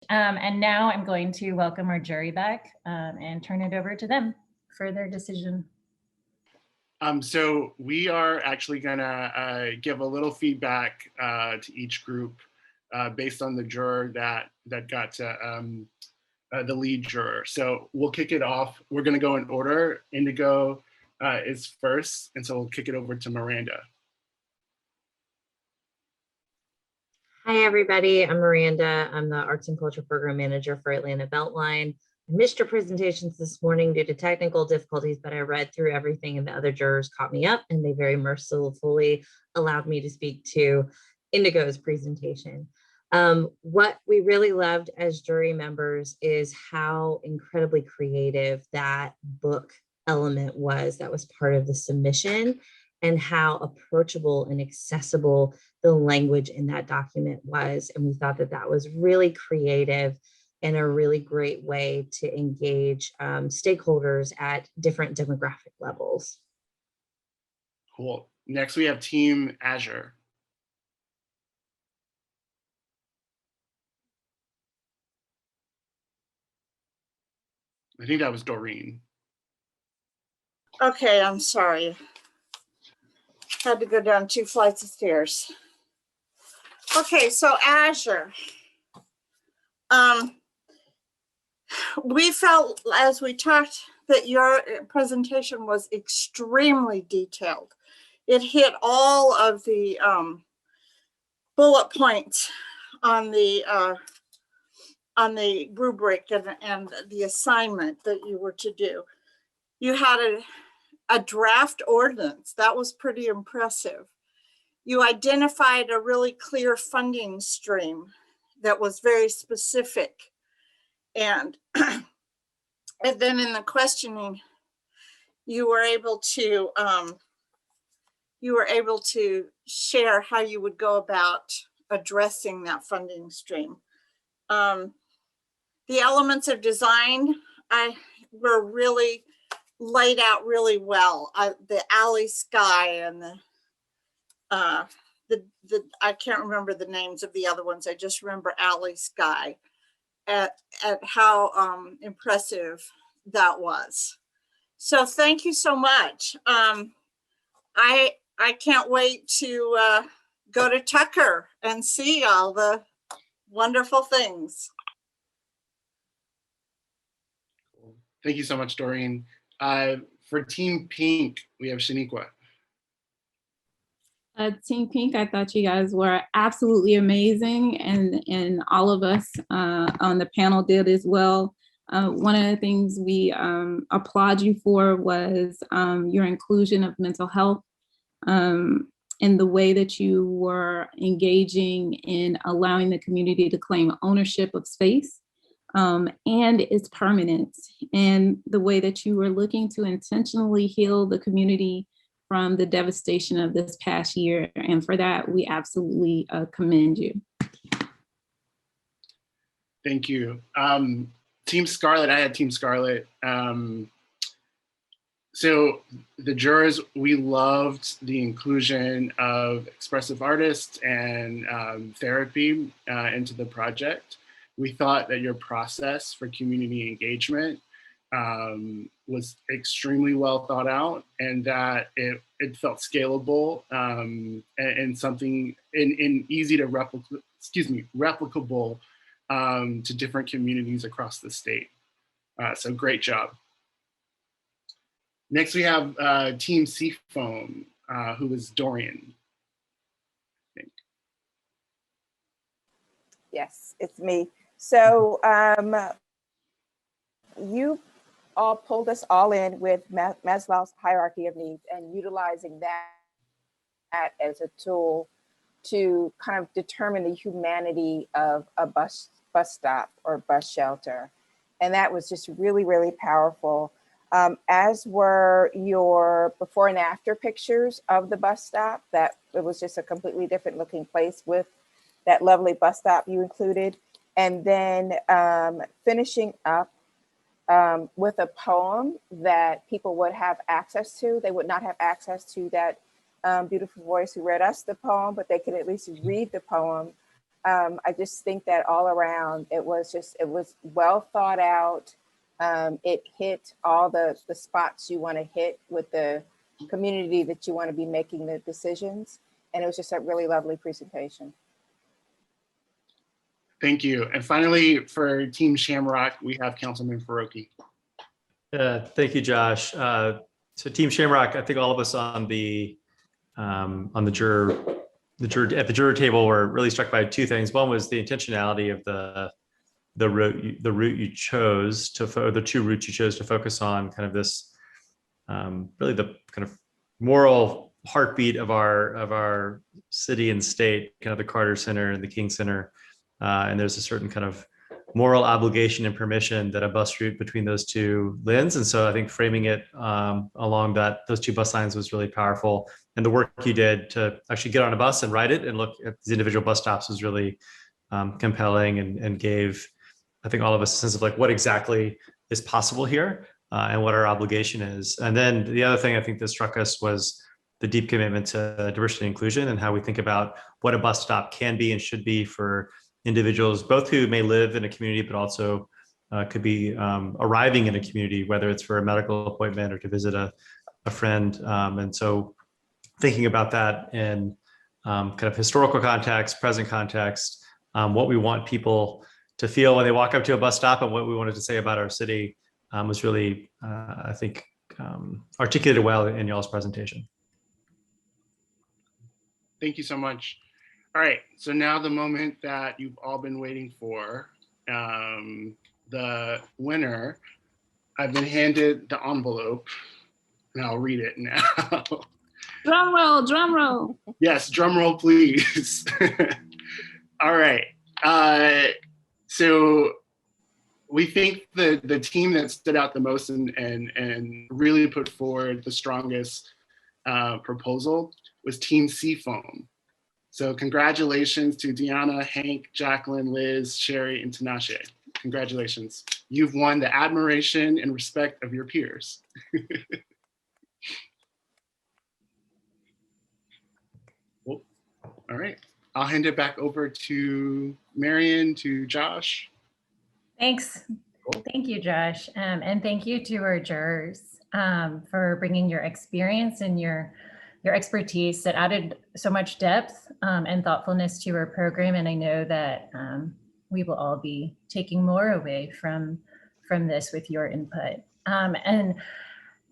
And now I'm going to welcome our jury back and turn it over to them for their decision. So we are actually gonna give a little feedback to each group based on the juror that got to the lead juror. So we'll kick it off. We're gonna go in order. Indigo is first, and so we'll kick it over to Miranda. Hi, everybody. I'm Miranda. I'm the Arts and Culture Program Manager for Atlanta Beltline. I missed your presentations this morning due to technical difficulties, but I read through everything and the other jurors caught me up and they very mercifully allowed me to speak to Indigo's presentation. What we really loved as jury members is how incredibly creative that book element was that was part of the submission, and how approachable and accessible the language in that document was. And we thought that that was really creative and a really great way to engage stakeholders at different demographic levels. Cool. Next, we have Team Azure. I think that was Doreen. Okay, I'm sorry. Had to go down 2 flights of stairs. Okay, so Azure. We felt as we talked that your presentation was extremely detailed. It hit all of the bullet points on the rubric and the assignment that you were to do. You had a draft ordinance. That was pretty impressive. You identified a really clear funding stream that was very specific. And, and then in the questioning, you were able to share how you would go about addressing that funding stream. The elements of design were really laid out really well. The alley sky and the I can't remember the names of the other ones. I just remember alley sky at how impressive that was. So thank you so much. I can't wait to go to Tucker and see all the wonderful things. Thank you so much, Doreen. For Team Pink, we have Shanequa. Team Pink, I thought you guys were absolutely amazing, and all of us on the panel did as well. One of the things we applaud you for was your inclusion of mental health and the way that you were engaging in allowing the community to claim ownership of space and its permanence, and the way that you were looking to intentionally heal the community from the devastation of this past year. And for that, we absolutely commend you. Thank you. Team Scarlet, I had Team Scarlet. So the jurors, we loved the inclusion of expressive artists and therapy into the project. We thought that your process for community engagement was extremely well thought out, and that it felt scalable and something in easy to replicable to different communities across the state. So great job. Next we have Team Seafoam, who is Dorian. Yes, it's me. So you all pulled us all in with Maslow's hierarchy of needs and utilizing that as a tool to kind of determine the humanity of a bus stop or bus shelter. And that was just really, really powerful. As were your before and after pictures of the bus stop, that it was just a completely different looking place with that lovely bus stop you included. And then finishing up with a poem that people would have access to. They would not have access to that beautiful voice who read us the poem, but they could at least read the poem I just think that all around, it was well thought out. It hit all the spots you want to hit with the community that you want to be making the decisions. And it was just a really lovely presentation. Thank you. And finally, for Team Shamrock, we have Councilman Farokhi. Thank you, Josh. So Team Shamrock, I think all of us on the juror at the juror table were really struck by two things. One was the intentionality of the route you chose the two routes you chose to focus on, kind of this really the kind of moral heartbeat of our city and state, kind of the Carter Center and the King Center, and there's a certain kind of moral obligation and permission that a bus route between those two lanes. And so I think framing it along those two bus lines was really powerful. And the work you did to actually get on a bus and ride it and look at the individual bus stops was really compelling and gave, I think, all of us a sense of like what exactly is possible here and what our obligation is. And then the other thing I think that struck us was the deep commitment to diversity and inclusion and how we think about what a bus stop can be and should be for individuals, both who may live in a community, but also could be arriving in a community, whether it's for a medical appointment or to visit a friend. And so thinking about that in kind of historical context, present context, what we want people to feel when they walk up to a bus stop and what we wanted to say about our city was really, I think, articulated well in y'all's presentation. Thank you so much. All right, so now the moment that you've all been waiting for, the winner. I've been handed the envelope, and I'll read it now. Drum roll, drum roll. Yes, drum roll, please. All right, so we think the team that stood out the most and really put forward the strongest proposal was Team Seafoam. So congratulations to Deanna, Hank, Jacqueline, Liz, Sherry, and Tinashe. Congratulations. You've won the admiration and respect of your peers. Well, all right, I'll hand it back over to Marion, to Josh. Thanks. Cool. Thank you, Josh. And thank you to our jurors for bringing your experience and your expertise that added so much depth and thoughtfulness to our program. And I know that we will all be taking more away from this with your input. And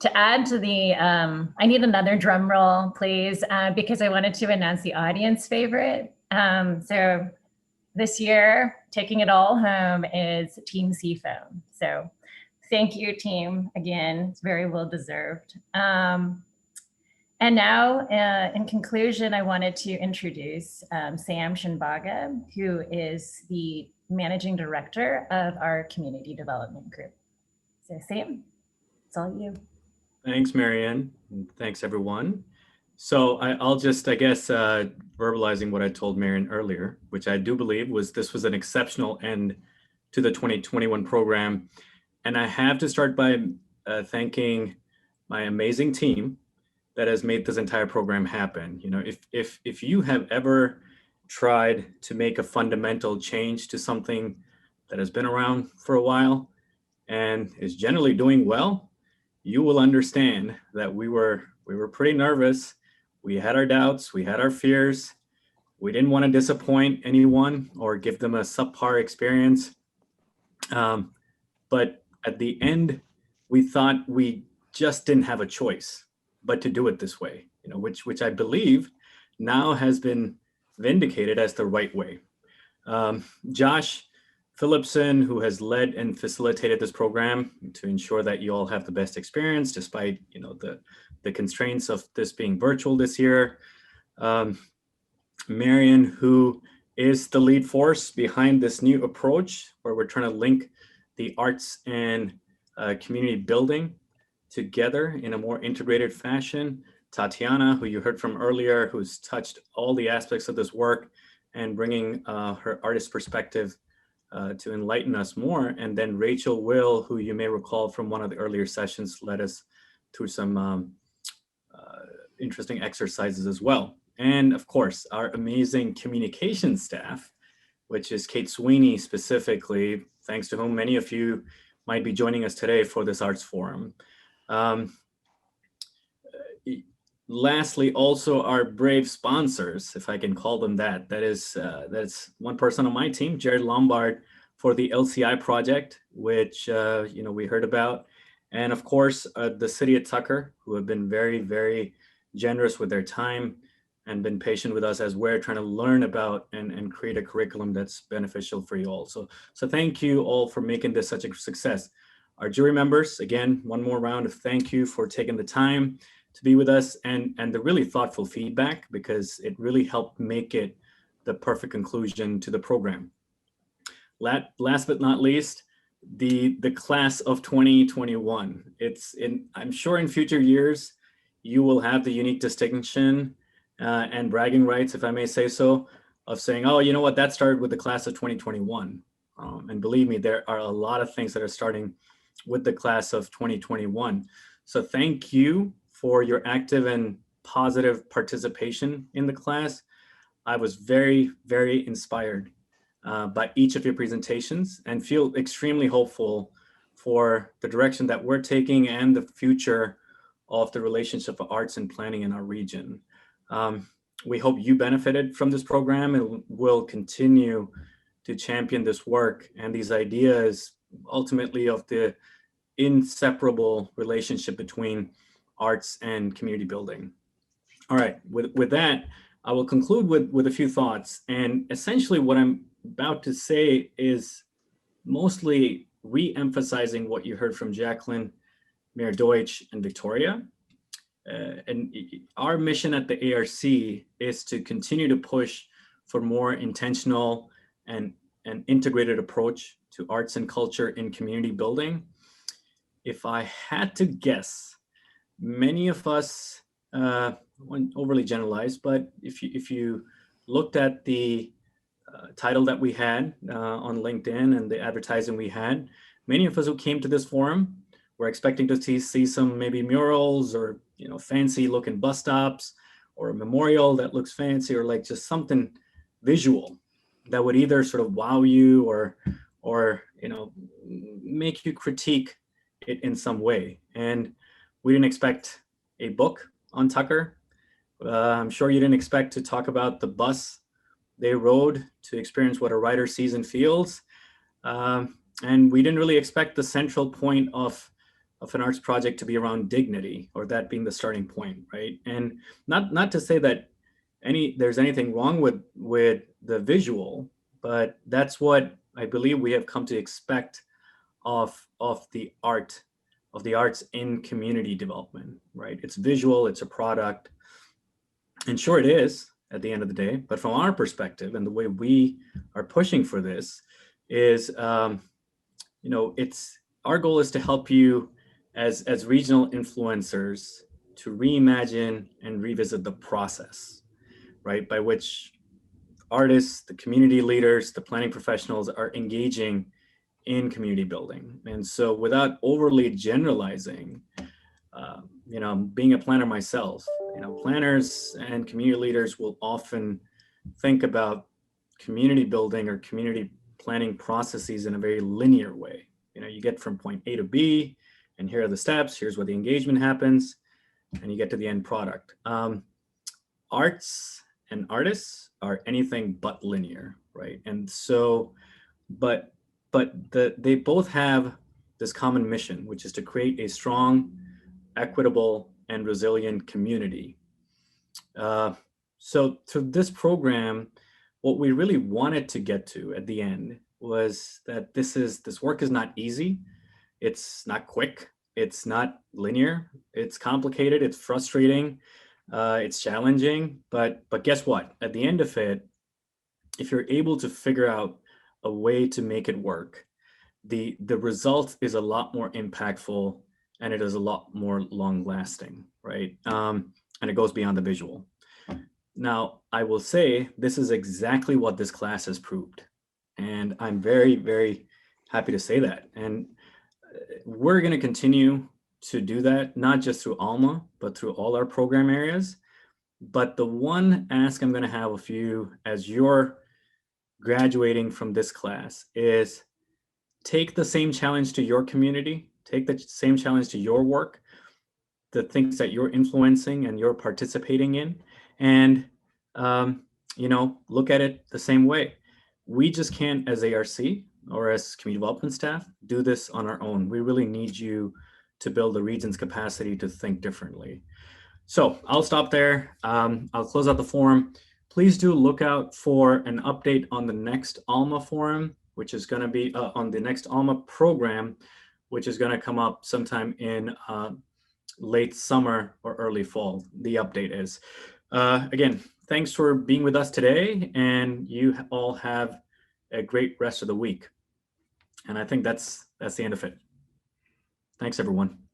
to add to the, I need another drum roll, please, because I wanted to announce the audience favorite. So this year, taking it all home is Team Seafoam. So thank you, team. Again, it's very well deserved. And now, in conclusion, I wanted to introduce Sam Shenbaga, who is the Managing Director of our Community Development Group. So Sam, it's all you. Thanks, Marianne, and thanks everyone. So I'll just, I guess, verbalizing what I told Marianne earlier, which I do believe this was an exceptional end to the 2021 program. And I have to start by thanking my amazing team that has made this entire program happen. You know, if you have ever tried to make a fundamental change to something that has been around for a while and is generally doing well, you will understand that we were pretty nervous. We had our doubts, we had our fears. We didn't want to disappoint anyone or give them a subpar experience. But at the end, we thought we just didn't have a choice but to do it this way, you know, which I believe now has been vindicated as the right way. Josh Phillipson, who has led and facilitated this program to ensure that you all have the best experience, despite, you know, the constraints of this being virtual this year. Marion, who is the lead force behind this new approach, where we're trying to link the arts and community building together in a more integrated fashion. Tatiana, who you heard from earlier, who's touched all the aspects of this work and bringing her artist perspective to enlighten us more. And then Rachel Will, who you may recall from one of the earlier sessions, led us through some interesting exercises as well. And of course, our amazing communication staff which is Kate Sweeney specifically, thanks to whom many of you might be joining us today for this arts forum. Lastly, also our brave sponsors, if I can call them that. That's one person on my team, Jared Lombard, for the LCI project, which we heard about, and of course the City of Tucker, who have been very, very generous with their time and been patient with us as we're trying to learn about and create a curriculum that's beneficial for you all. So thank you all for making this such a success. Our jury members, again, one more round of thank you for taking the time to be with us and the really thoughtful feedback, because it really helped make it the perfect conclusion to the program. Last but not least, the class of 2021. I'm sure in future years, you will have the unique distinction and bragging rights, if I may say so, of saying, oh, you know what, that started with the class of 2021. And believe me, there are a lot of things that are starting with the class of 2021. So thank you for your active and positive participation in the class. I was very, very inspired by each of your presentations and feel extremely hopeful for the direction that we're taking and the future of the relationship of arts and planning in our region. We hope you benefited from this program and will continue to champion this work and these ideas ultimately of the inseparable relationship between arts and community building. All right, with that, I will conclude with a few thoughts. And essentially what I'm about to say is mostly re-emphasizing what you heard from Jacqueline, Mayor Deutsch, and Victoria. And our mission at the ARC is to continue to push for more intentional and integrated approach to arts and culture in community building. If I had to guess, many of us, won't overly generalized, but if you looked at the title that we had on LinkedIn and the advertising we had, many of us who came to this forum were expecting to see some maybe murals or fancy looking bus stops or a memorial that looks fancy, or like just something visual that would either sort of wow you or make you critique it in some way. And we didn't expect a book on Tucker. I'm sure you didn't expect to talk about the bus they rode to experience what a writer sees and feels. And we didn't really expect the central point of an arts project to be around dignity, or that being the starting point, right? And not to say that there's anything wrong with the visual, but that's what I believe we have come to expect of the arts in community development, right? It's visual, it's a product. And sure, it is at the end of the day, but from our perspective and the way we are pushing for this is, it's our goal is to help you as regional influencers to reimagine and revisit the process, right? By which artists, the community leaders, the planning professionals are engaging in community building. And so without overly generalizing, being a planner myself, planners and community leaders will often think about community building or community planning processes in a very linear way. You get from point A to B, and here are the steps, here's where the engagement happens, and you get to the end product. Arts and artists are anything but linear, right? And so, but they both have this common mission, which is to create a strong, equitable, and resilient community. So through this program, what we really wanted to get to at the end was that this work is not easy. It's not quick. It's not linear. It's complicated. It's frustrating. It's challenging. But guess what? At the end of it, if you're able to figure out a way to make it work, the result is a lot more impactful and it is a lot more long lasting, right? And it goes beyond the visual. Now, I will say this is exactly what this class has proved. And I'm very, very happy to say that. And we're going to continue to do that, not just through ALMA, but through all our program areas. But the one ask I'm going to have of you as you're graduating from this class is take the same challenge to your community, take the same challenge to your work, the things that you're influencing and you're participating in, and look at it the same way. We just can't, as ARC or as community development staff, do this on our own. We really need you to build the region's capacity to think differently. So I'll stop there. I'll close out the forum. Please do look out for an update on the next ALMA forum, which is going to be on the next ALMA program, which is going to come up sometime in late summer or early fall. The update is. Again, thanks for being with us today, and you all have a great rest of the week. And I think that's the end of it. Thanks, everyone.